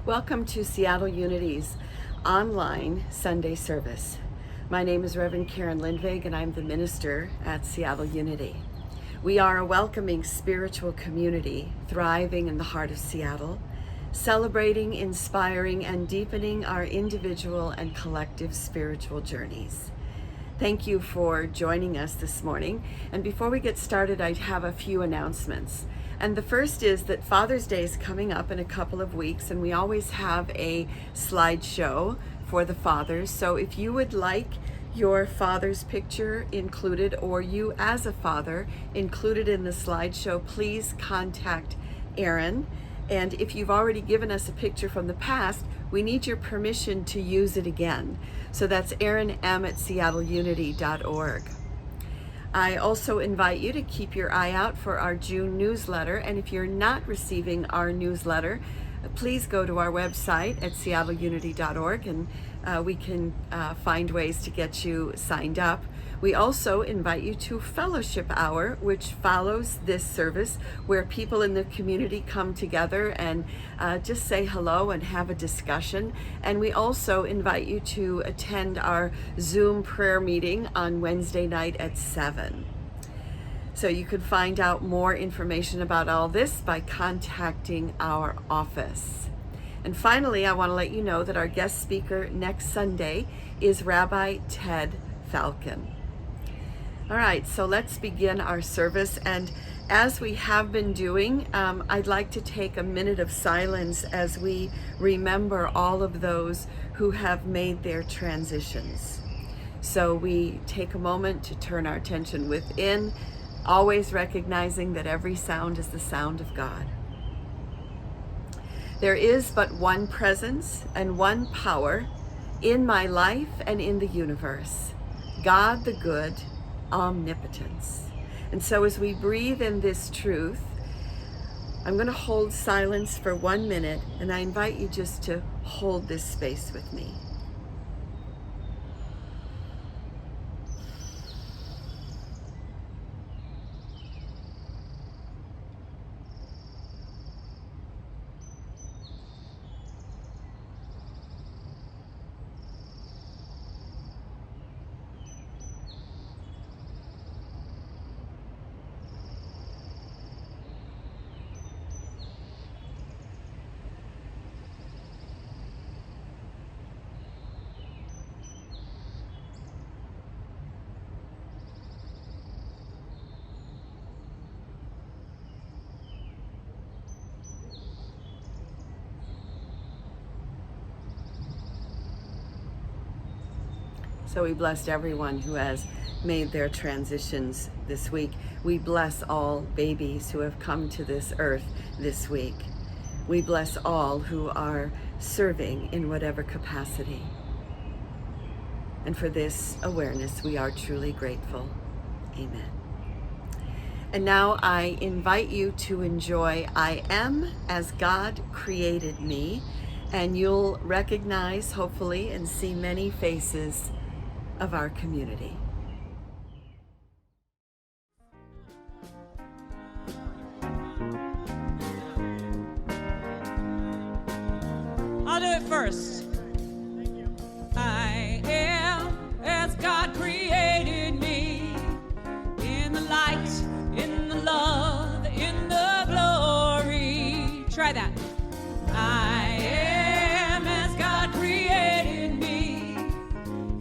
Welcome to Seattle Unity's online Sunday service. My name is Reverend Karen Lindvig, and I'm the minister at Seattle Unity. We are a welcoming spiritual community thriving in the heart of Seattle, celebrating, inspiring, and deepening our individual and collective spiritual journeys. Thank you for joining us this morning. And before we get started, I have a few announcements. And the first is that Father's Day is coming up in a couple of weeks, and we always have a slideshow for the fathers. So if you would like your father's picture included, or you as a father included in the slideshow, please contact Aaron. And if you've already given us a picture from the past, we need your permission to use it again. So that's aaronm@seattleunity.org. I also invite you to keep your eye out for our June newsletter. And if you're not receiving our newsletter, please go to our website at seattleunity.org, and we can find ways to get you signed up. We also invite you to Fellowship Hour, which follows this service, where people in the community come together and just say hello and have a discussion. And we also invite you to attend our Zoom prayer meeting on Wednesday night at 7. So you can find out more information about all this by contacting our office. And finally, I want to let you know that our guest speaker next Sunday is Rabbi Ted Falcon. All right, so let's begin our service. And as we have been doing, I'd like to take a minute of silence as we remember all of those who have made their transitions. So we take a moment to turn our attention within, always recognizing that every sound is the sound of God. There is but one presence and one power in my life and in the universe, God the good, omnipotence. And so as we breathe in this truth, I'm going to hold silence for 1 minute, and I invite you just to hold this space with me. So we blessed everyone who has made their transitions this week. We bless all babies who have come to this earth this week. We bless all who are serving in whatever capacity. And for this awareness, we are truly grateful. Amen. And now I invite you to enjoy I Am as God Created Me, and you'll recognize, hopefully, and see many faces of our community. I'll do it first. I am as God created me, in the light, in the love, in the glory. Try that. I am as God created me,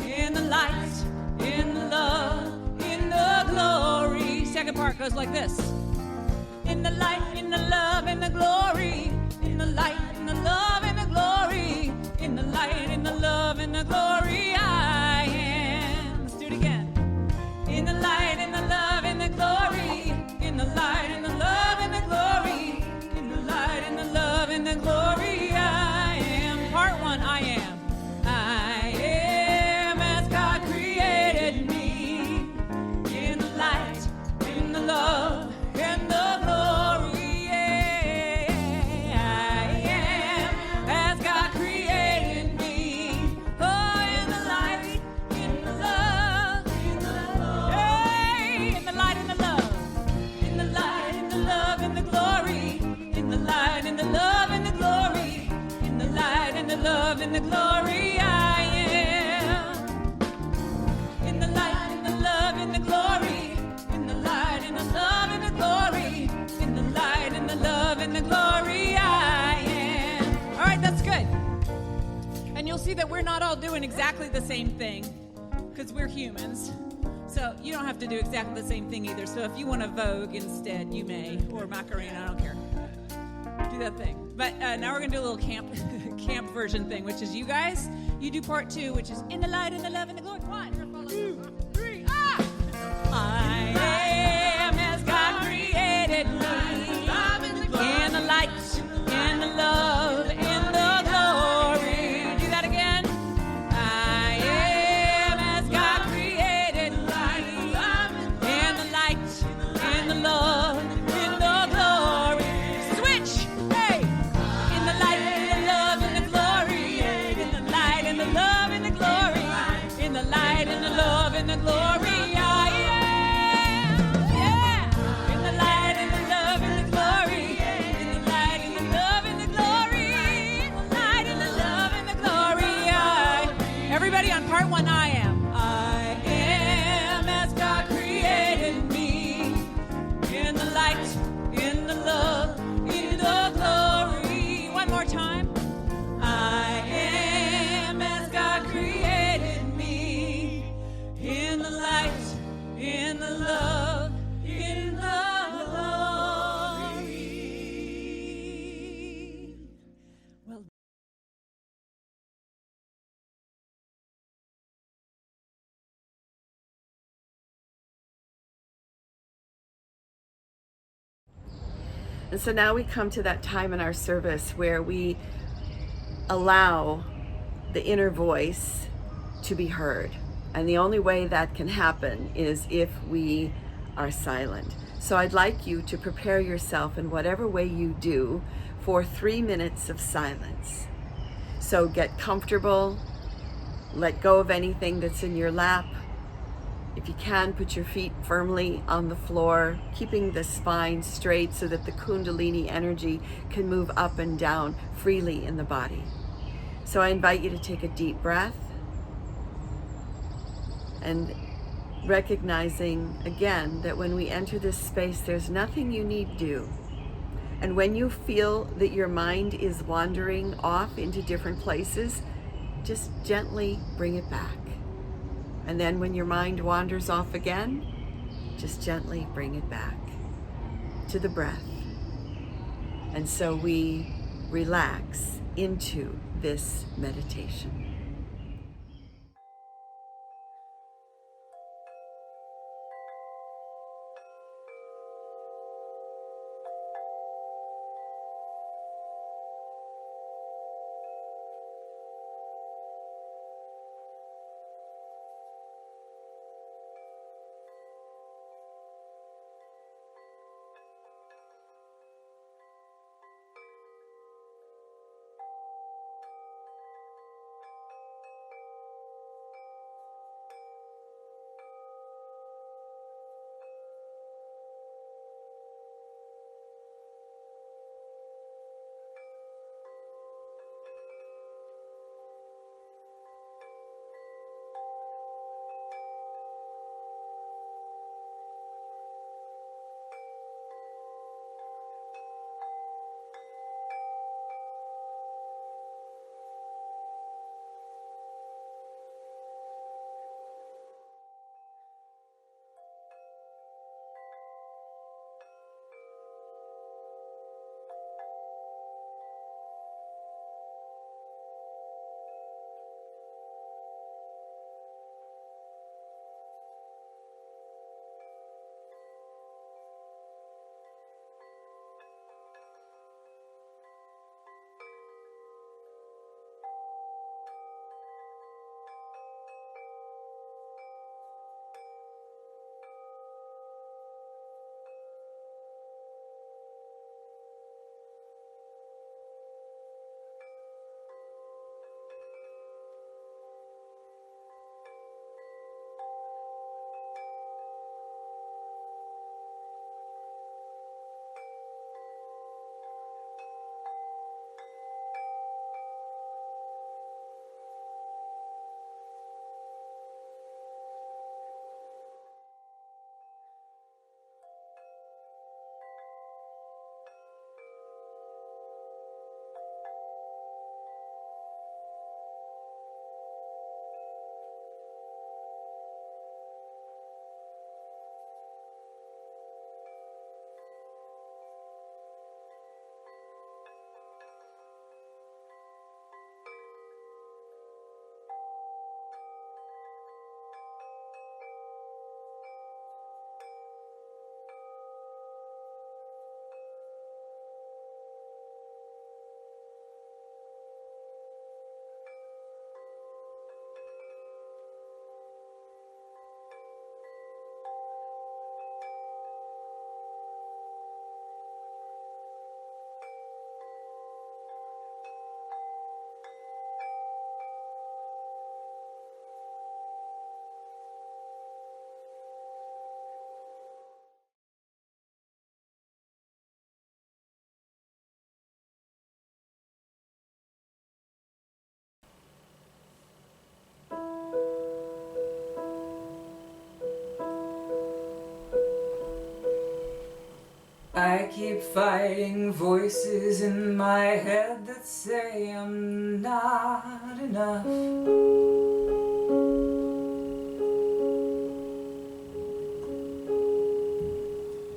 in the light, in the love, in the glory. Second part goes like this. In the light, in the love, in the glory. In the light, in the love, in the glory. In the light, in the love, in the glory, I am. Let's do it again. In the light, in the love, in the glory. In the light, in the love, in the glory. In the light, in the love, in the glory, I am. Part one, I am. I am as God created me, in the light, in the love, in the glory. Yeah, I am as God created me. Oh, in glory I am. In the light, in the love, in the glory. In the light, in the love, in the glory. In the light, in the love, in the glory I am. All right, that's good. And you'll see that we're not all doing exactly the same thing because we're humans. So you don't have to do exactly the same thing either. So if you want to Vogue instead, you may. Or Macarena, I don't care. Do that thing. But now we're going to do a little camp version thing, which is you guys, you do part 2, which is in the light, in the love, in the glory. 1, 2, 3, ah! I am as God created me. In the light, in the love, in the glory. Do that again. I am as God created me. In the light, in the love, in the glory. Switch. Hey. In the light, in the love, in the glory. In the light, in the love, in the glory. In the light, in the love, in the glory. Everybody on part 1, I am. I am as God created me. In the light, in the love, in the glory. One more time. I am as God created me. In the light, in the love, in the glory. Well, And so now we come to that time in our service where we allow the inner voice to be heard. And the only way that can happen is if we are silent. So I'd like you to prepare yourself in whatever way you do for 3 minutes of silence. So get comfortable, let go of anything that's in your lap. If you can, put your feet firmly on the floor, keeping the spine straight so that the Kundalini energy can move up and down freely in the body. So I invite you to take a deep breath and recognizing again that when we enter this space, there's nothing you need do. And when you feel that your mind is wandering off into different places, just gently bring it back. And then when your mind wanders off again, just gently bring it back to the breath. And so we relax into this meditation. I keep fighting voices in my head that say I'm not enough.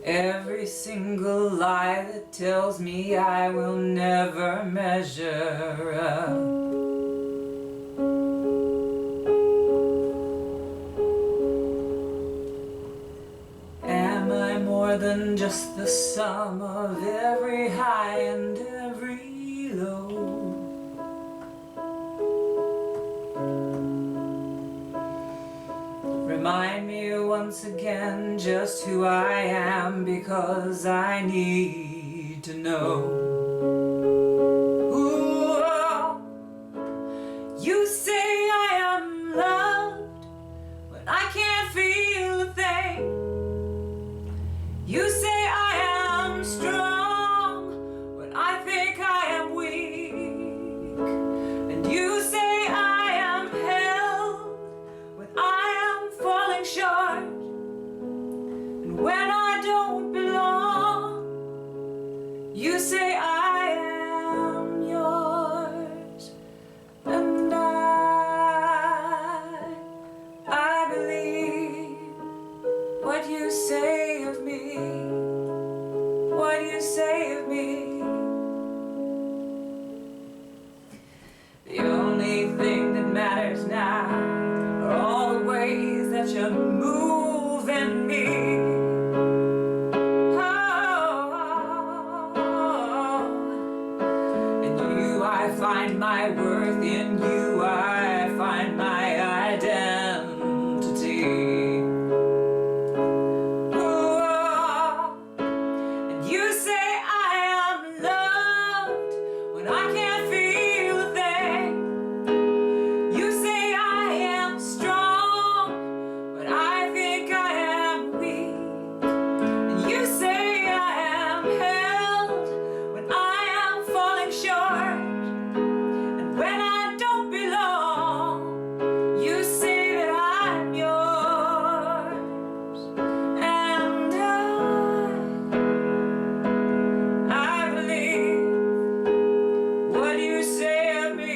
Every single lie that tells me I will never measure up. Am I more than just the sum of every high and every low? Remind me once again just who I am, because I need to know. Ooh, oh. You say I am loved, but I can't feel a thing. You say I am strong, but I think I am weak. And you say I am held when I am falling short. And when I don't belong, you say I am yours. And I believe what you say of me, what you say of me. The only thing that matters now are all the ways that you move in me. Oh, in you I find my worth, in you I find my identity. You say I am loved when I can't feel a thing. You say I am strong, but I think I am weak. And you say I am held when I am falling short. And when I don't belong, you say that I'm yours. And I believe what you say of me,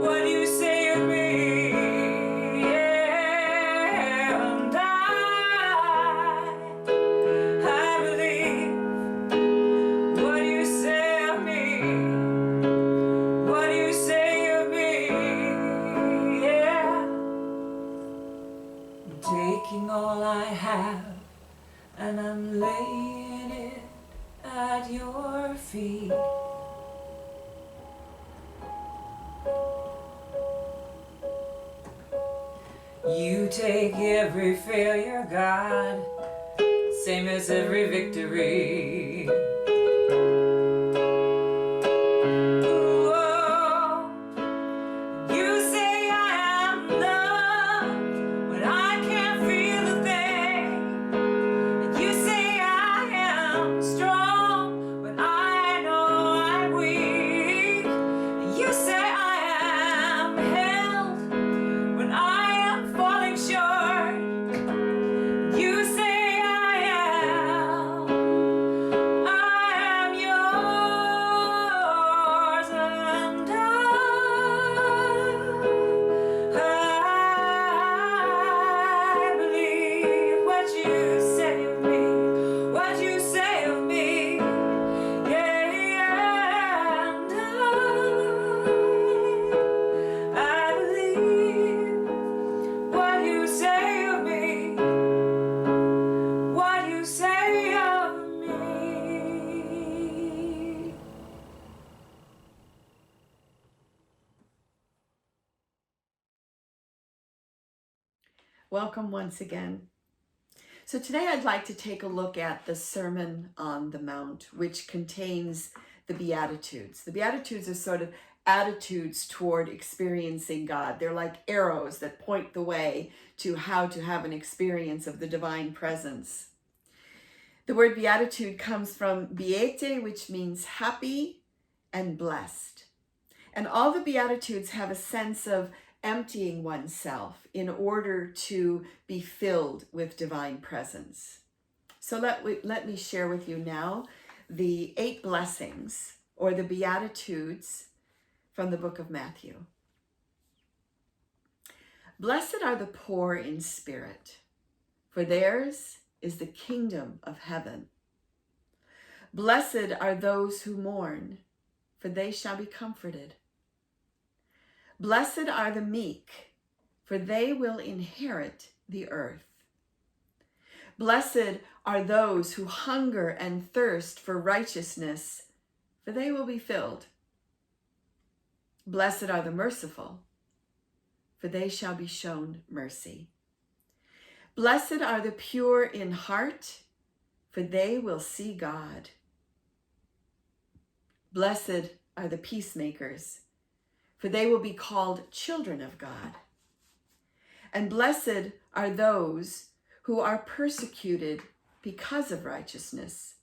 what you say of me, yeah. And I believe what you say of me, what you say of me, yeah. I'm taking all I have and I'm laying it at your feet. You take every failure, God, same as every victory. Ooh, oh. You say I am loved when I can't feel a thing. And you say I am strong when I know I'm weak. And you say I am held when I am falling short. You say I am yours. And I believe what you say of me, what you say of me, yeah. And I believe what you say of me, what you say of me. Welcome once again. So today I'd like to take a look at the Sermon on the Mount, which contains the Beatitudes. The Beatitudes are sort of attitudes toward experiencing God. They're like arrows that point the way to how to have an experience of the divine presence. The word beatitude comes from beate, which means happy and blessed. And all the Beatitudes have a sense of emptying oneself in order to be filled with divine presence. So let me share with you now the 8 blessings or the Beatitudes from the book of Matthew. Blessed are the poor in spirit, for theirs is the kingdom of heaven. Blessed are those who mourn, for they shall be comforted. Blessed are the meek, for they will inherit the earth. Blessed are those who hunger and thirst for righteousness, for they will be filled. Blessed are the merciful, for they shall be shown mercy. Blessed are the pure in heart, for they will see God. Blessed are the peacemakers, for they will be called children of God. And blessed are those who are persecuted because of righteousness,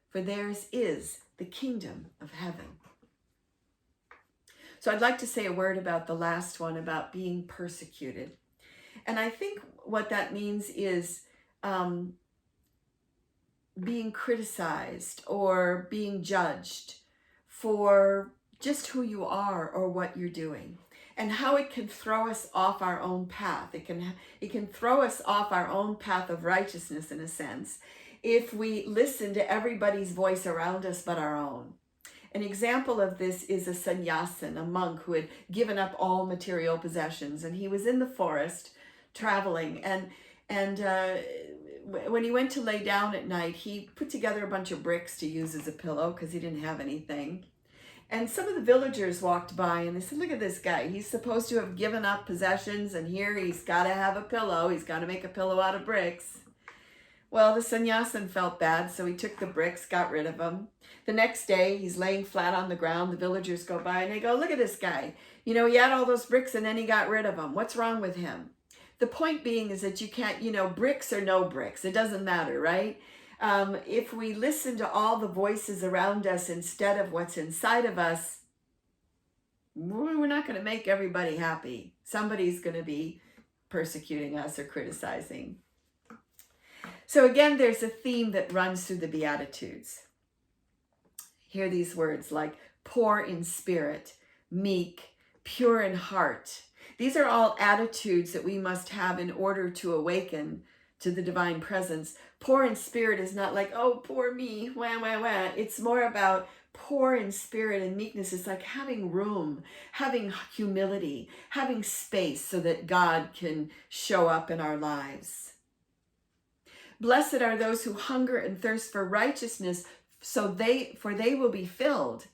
for theirs is the kingdom of heaven. So I'd like to say a word about the last one, about being persecuted. And I think what that means is being criticized or being judged for just who you are or what you're doing, and how it can throw us off our own path. It can throw us off our own path of righteousness, in a sense, if we listen to everybody's voice around us but our own. An example of this is a sannyasin, a monk who had given up all material possessions, and he was in the forest traveling, and when he went to lay down at night, he put together a bunch of bricks to use as a pillow because he didn't have anything. And some of the villagers walked by and they said, look at this guy. He's supposed to have given up possessions, and here he's got to have a pillow. He's got to make a pillow out of bricks. Well, the sannyasin felt bad, so he took the bricks, got rid of them. The next day, he's laying flat on the ground. The villagers go by and they go, look at this guy. You know, he had all those bricks and then he got rid of them. What's wrong with him? The point being is that you can't, bricks or no bricks. It doesn't matter, right? If we listen to all the voices around us instead of what's inside of us, we're not going to make everybody happy. Somebody's going to be persecuting us or criticizing. So again, there's a theme that runs through the Beatitudes. Hear these words like poor in spirit, meek, pure in heart. These are all attitudes that we must have in order to awaken to the divine presence. Poor in spirit is not like, oh, poor me, wah, wah, wah. It's more about poor in spirit and meekness. It's like having room, having humility, having space so that God can show up in our lives. Blessed are those who hunger and thirst for righteousness, for they will be filled.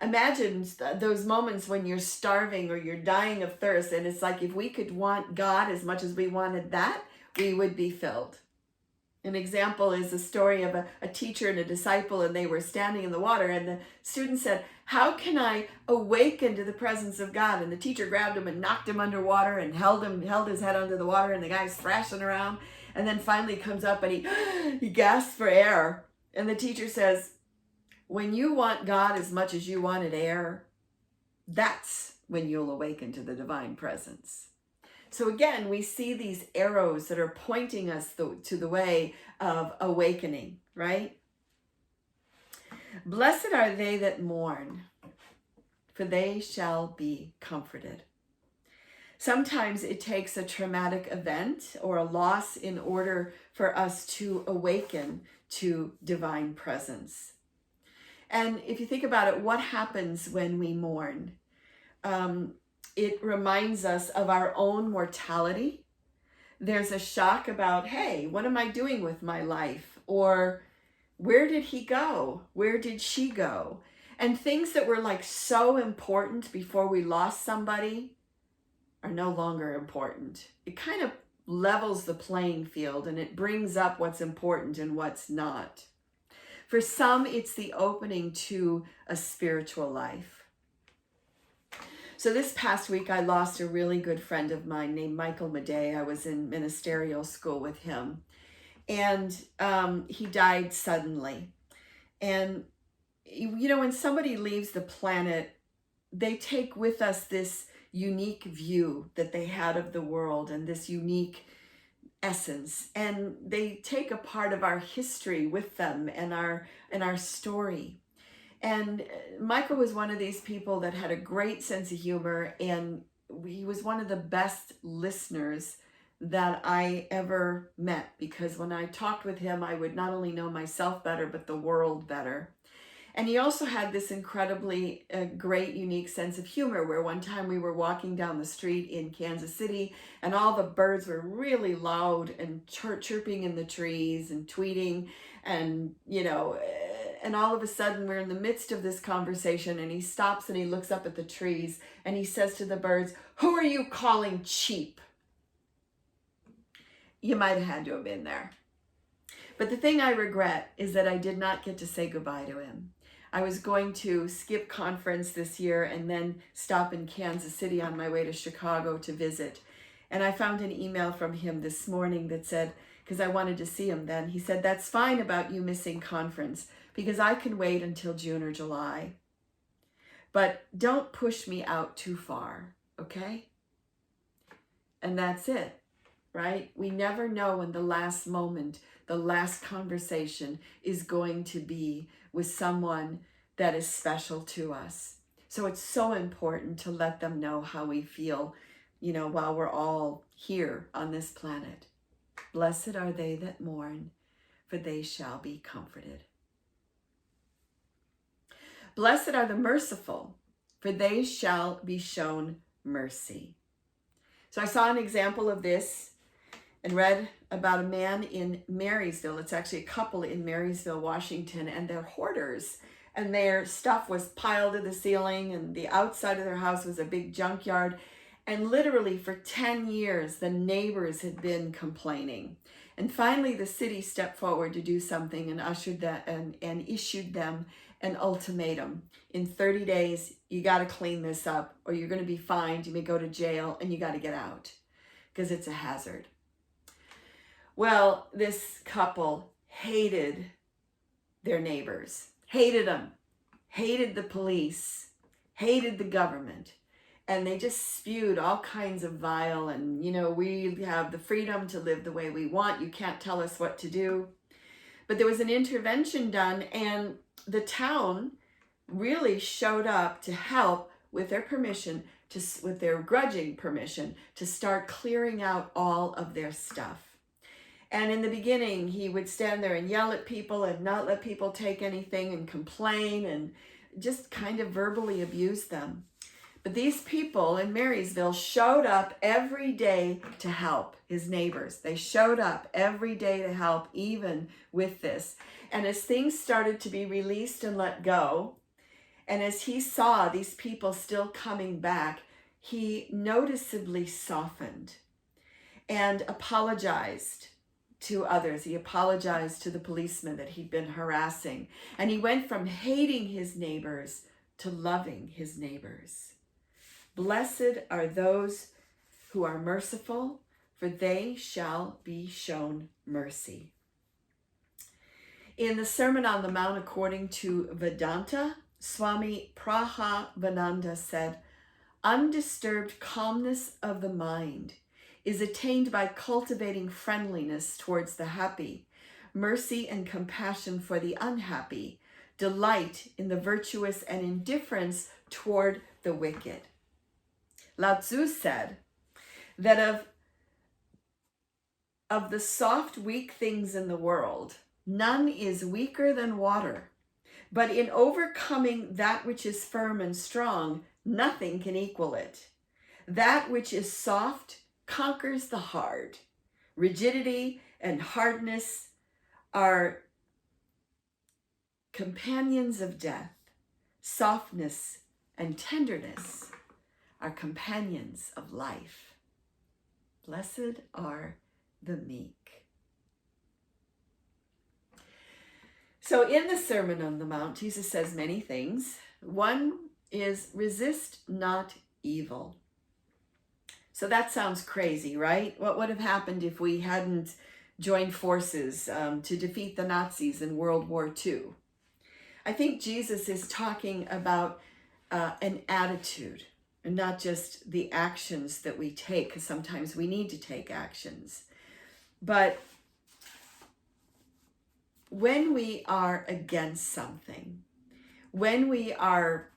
Imagine those moments when you're starving or you're dying of thirst, and it's like if we could want God as much as we wanted that, we would be filled. An example is a story of a teacher and a disciple, and they were standing in the water, and the student said, how can I awaken to the presence of God? And the teacher grabbed him and knocked him underwater and held his head under the water, and the guy's thrashing around, and then finally comes up and he gasps for air. And the teacher says, when you want God as much as you wanted air, that's when you'll awaken to the divine presence. So again, we see these arrows that are pointing us to the way of awakening, right? Blessed are they that mourn, for they shall be comforted. Sometimes it takes a traumatic event or a loss in order for us to awaken to divine presence. And if you think about it, what happens when we mourn? It reminds us of our own mortality. There's a shock about, hey, what am I doing with my life? Or where did he go? Where did she go? And things that were like so important before we lost somebody are no longer important. It kind of levels the playing field, and it brings up what's important and what's not. For some, it's the opening to a spiritual life. So this past week, I lost a really good friend of mine named Michael Madej. I was in ministerial school with him, and he died suddenly. And, when somebody leaves the planet, they take with us this unique view that they had of the world and this unique essence, and they take a part of our history with them and our story. And Michael was one of these people that had a great sense of humor, and he was one of the best listeners that I ever met, because when I talked with him, I would not only know myself better, but the world better. And he also had this incredibly great, unique sense of humor, where one time we were walking down the street in Kansas City and all the birds were really loud and chirping in the trees and tweeting, and, and all of a sudden we're in the midst of this conversation, and he stops and he looks up at the trees and he says to the birds, "Who are you calling cheap?" You might have had to have been there. But the thing I regret is that I did not get to say goodbye to him. I was going to skip conference this year and then stop in Kansas City on my way to Chicago to visit. And I found an email from him this morning that said, because I wanted to see him then, he said, "That's fine about you missing conference, because I can wait until June or July. But don't push me out too far, okay?" And that's it, right? We never know when the last moment, the last conversation is going to be with someone that is special to us. So it's so important to let them know how we feel, while we're all here on this planet. Blessed are they that mourn, for they shall be comforted. Blessed are the merciful, for they shall be shown mercy. So I saw an example of this and read about a man in Marysville. It's actually a couple in Marysville, Washington, and they're hoarders. And their stuff was piled to the ceiling, and the outside of their house was a big junkyard. And literally for 10 years, the neighbors had been complaining. And finally, the city stepped forward to do something and issued them an ultimatum. In 30 days, you got to clean this up, or you're going to be fined. You may go to jail, and you got to get out, because it's a hazard. Well, this couple hated their neighbors, hated them, hated the police, hated the government, and they just spewed all kinds of vile, and, we have the freedom to live the way we want. You can't tell us what to do. But there was an intervention done, and the town really showed up to help with their permission, with their grudging permission, to start clearing out all of their stuff. And in the beginning, he would stand there and yell at people and not let people take anything and complain and just kind of verbally abuse them. But these people in Marysville showed up every day to help his neighbors. They showed up every day to help, even with this. And as things started to be released and let go, and as he saw these people still coming back, he noticeably softened and apologized to others. He apologized to the policeman that he'd been harassing. And he went from hating his neighbors to loving his neighbors. Blessed are those who are merciful, for they shall be shown mercy. In the Sermon on the Mount, according to Vedanta, Swami Prahavananda said, "Undisturbed calmness of the mind is attained by cultivating friendliness towards the happy, mercy and compassion for the unhappy, delight in the virtuous, and indifference toward the wicked." Lao Tzu said that of the soft, weak things in the world, none is weaker than water. But in overcoming that which is firm and strong, nothing can equal it. That which is soft conquers the hard. Rigidity and hardness are companions of death. Softness and tenderness are companions of life. Blessed are the meek. So in the Sermon on the Mount, Jesus says many things. One is resist not evil. So that sounds crazy, right? What would have happened if we hadn't joined forces to defeat the Nazis in World War II? I think Jesus is talking about an attitude, and not just the actions that we take, because sometimes we need to take actions. But when we are against something, when we are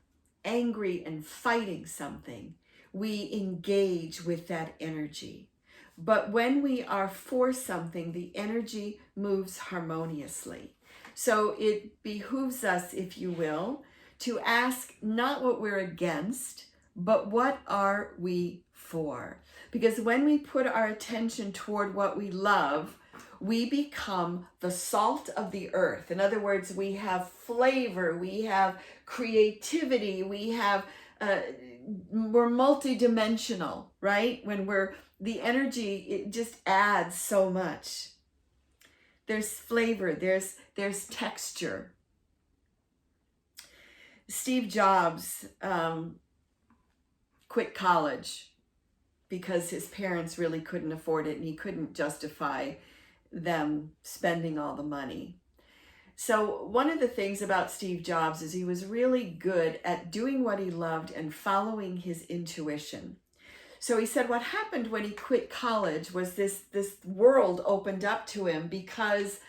angry and fighting something, we engage with that energy. But when we are for something, the energy moves harmoniously. So it behooves us, if you will, to ask not what we're against, but what are we for? Because when we put our attention toward what we love, we become the salt of the earth. In other words, we have flavor, we have creativity, we're multidimensional, right? When the energy, it just adds so much. There's flavor, there's texture. Steve Jobs quit college because his parents really couldn't afford it and he couldn't justify them spending all the money. So one of the things about Steve Jobs is he was really good at doing what he loved and following his intuition. So he said what happened when he quit college was this world opened up to him, because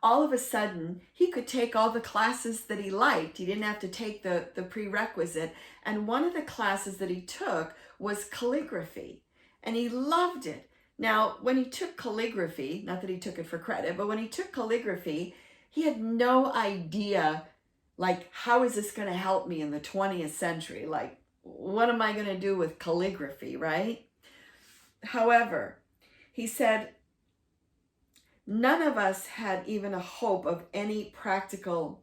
all of a sudden he could take all the classes that he liked. He didn't have to take the prerequisite. And one of the classes that he took was calligraphy, and he loved it. Now, when he took calligraphy, not that he took it for credit, but when he took calligraphy, he had no idea, like, how is this going to help me in the 20th century? Like, what am I going to do with calligraphy, right? However, he said, none of this had a hope of any practical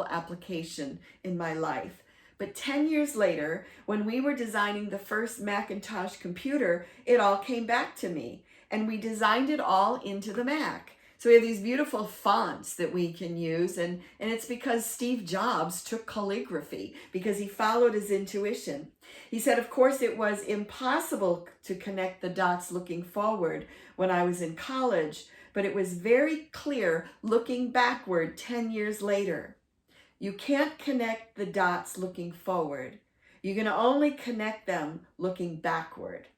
application in my life. But 10 years later, when we were designing the first Macintosh computer, it all came back to me, and we designed it all into the Mac. So we have these beautiful fonts that we can use, and it's because Steve Jobs took calligraphy, because he followed his intuition. He said, of course, it was impossible to connect the dots looking forward when I was in college, but it was very clear looking backward 10 years later. You can't connect the dots looking forward. You're going to only connect them looking backward.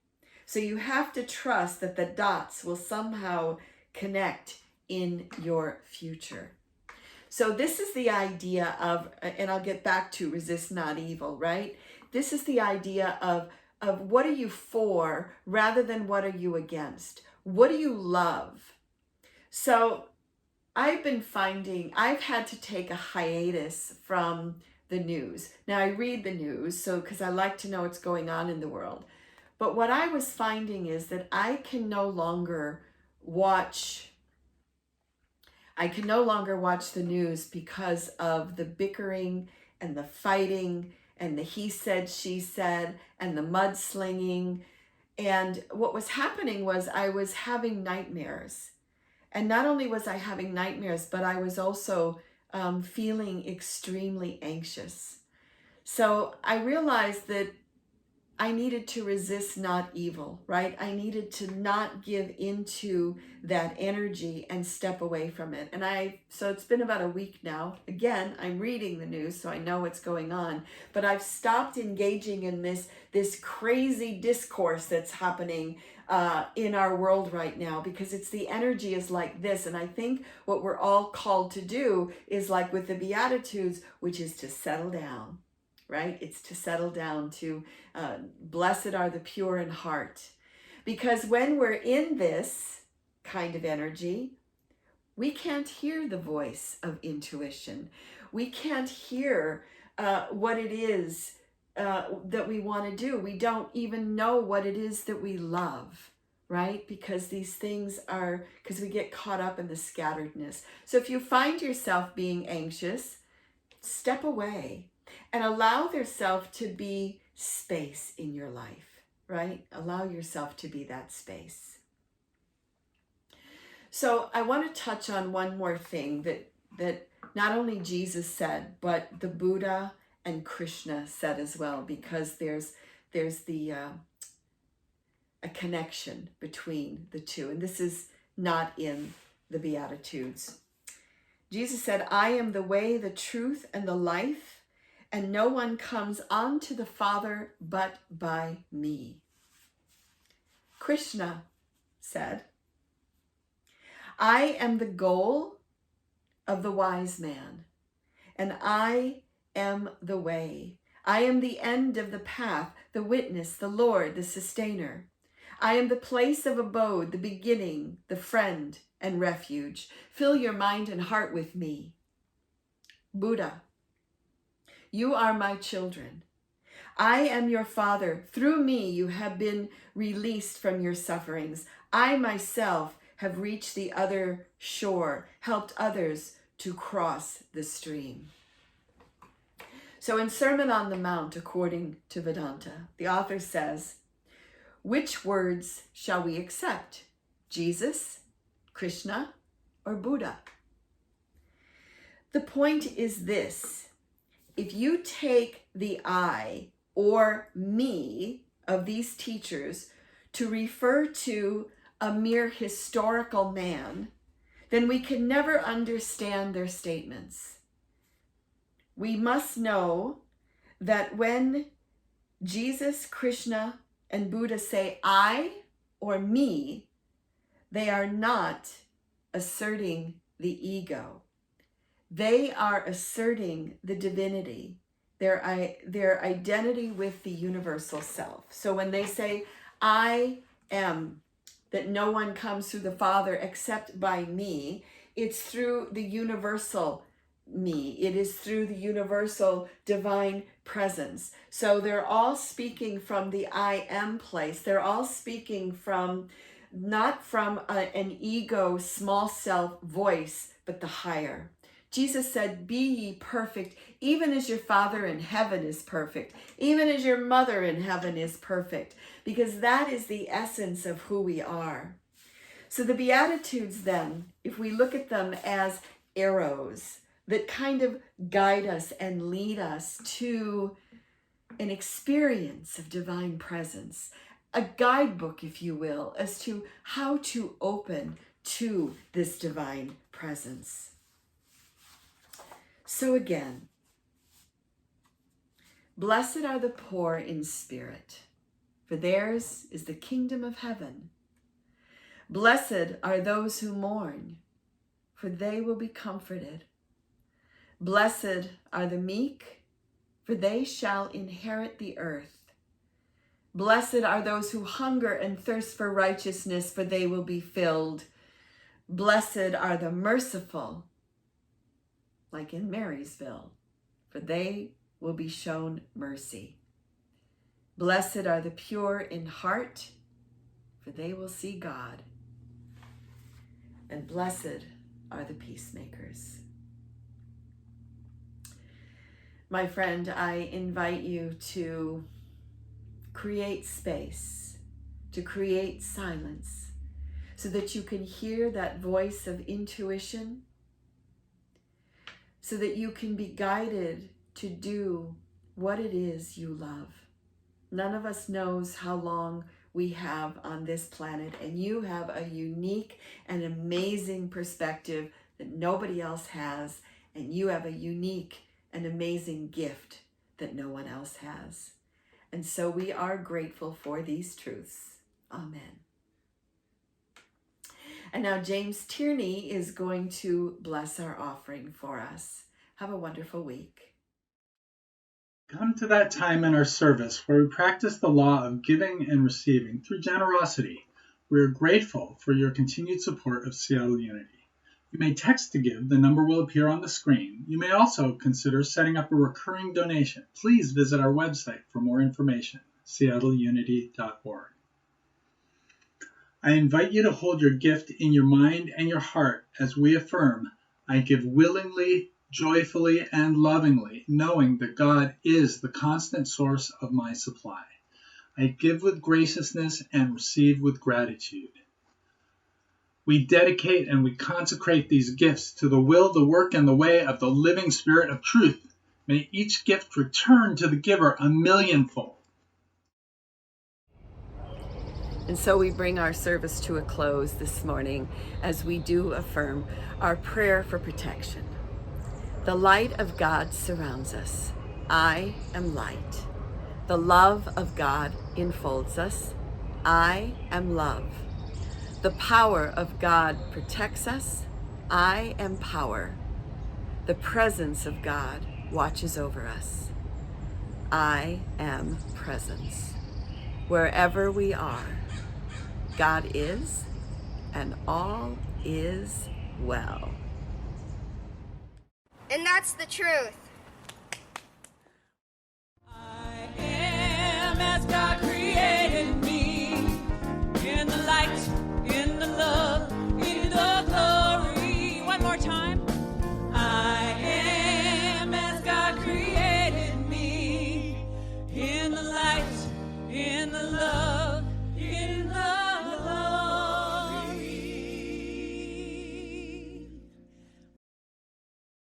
So you have to trust that the dots will somehow connect in your future. So this is the idea of, and I'll get back to resist not evil, right? This is the idea of what are you for rather than what are you against? What do you love? So I've been finding I've had to take a hiatus from the news. Now I read the news, so because I like to know what's going on in the world. But what I was finding is that I can no longer watch the news because of the bickering and the fighting and the he said, she said, and the mudslinging. And what was happening was I was having nightmares. And not only was I having nightmares, but I was also feeling extremely anxious. So I realized that I needed to resist not evil, right? I needed to not give into that energy and step away from it. And so it's been about a week now. Again, I'm reading the news, so I know what's going on. But I've stopped engaging in this crazy discourse that's happening in our world right now, because the energy is like this. And I think what we're all called to do is like with the Beatitudes, which is to settle down, right? It's to settle down, to blessed are the pure in heart. Because when we're in this kind of energy, we can't hear the voice of intuition. We can't hear what it is that we want to do. We don't even know what it is that we love, right? Because these things because we get caught up in the scatteredness. So if you find yourself being anxious, step away and allow yourself to be space in your life, right? Allow yourself to be that space. So I want to touch on one more thing that not only Jesus said, but the Buddha and Krishna said as well, because there's a connection between the two. And this is not in the Beatitudes. Jesus said, I am the way, the truth, and the life, and no one comes unto the Father but by me. Krishna said, I am the goal of the wise man, and I am the way. I am the end of the path, the witness, the Lord, the sustainer. I am the place of abode, the beginning, the friend and refuge. Fill your mind and heart with me. Buddha, you are my children. I am your Father. Through me you have been released from your sufferings. I myself have reached the other shore, helped others to cross the stream. So in Sermon on the Mount, according to Vedanta, the author says, which words shall we accept? Jesus, Krishna, or Buddha? The point is this: if you take the I or me of these teachers to refer to a mere historical man, then we can never understand their statements. We must know that when Jesus, Krishna, and Buddha say I or me, they are not asserting the ego. They are asserting the divinity, their identity with the universal self. So when they say, I am, that no one comes through the Father except by me, it's through the universal me. It is through the universal divine presence. So they're all speaking from the I am place. They're all speaking from, not from an ego, small self voice, but the higher. Jesus said, be ye perfect, even as your Father in heaven is perfect, even as your mother in heaven is perfect, because that is the essence of who we are. So the Beatitudes then, if we look at them as arrows that kind of guide us and lead us to an experience of divine presence, a guidebook, if you will, as to how to open to this divine presence. So again, blessed are the poor in spirit, for theirs is the kingdom of heaven. Blessed are those who mourn, for they will be comforted. Blessed are the meek, for they shall inherit the earth. Blessed are those who hunger and thirst for righteousness, for they will be filled. Blessed are the merciful, like in Marysville, for they will be shown mercy. Blessed are the pure in heart, for they will see God. And blessed are the peacemakers. My friend, I invite you to create space, to create silence, so that you can hear that voice of intuition, so that you can be guided to do what it is you love. None of us knows how long we have on this planet, and you have a unique and amazing perspective that nobody else has, and you have a unique and amazing gift that no one else has. And so we are grateful for these truths. Amen. And now James Tierney is going to bless our offering for us. Have a wonderful week. Come to that time in our service where we practice the law of giving and receiving through generosity. We are grateful for your continued support of Seattle Unity. You may text to give. The number will appear on the screen. You may also consider setting up a recurring donation. Please visit our website for more information, seattleunity.org. I invite you to hold your gift in your mind and your heart as we affirm, I give willingly, joyfully, and lovingly, knowing that God is the constant source of my supply. I give with graciousness and receive with gratitude. We dedicate and we consecrate these gifts to the will, the work, and the way of the living Spirit of truth. May each gift return to the giver a millionfold. And so we bring our service to a close this morning as we do affirm our prayer for protection. The light of God surrounds us. I am light. The love of God enfolds us. I am love. The power of God protects us. I am power. The presence of God watches over us. I am presence. Wherever we are, God is, and all is well. And that's the truth. I am as God created me, in the light, in the love, in the glory. One more time.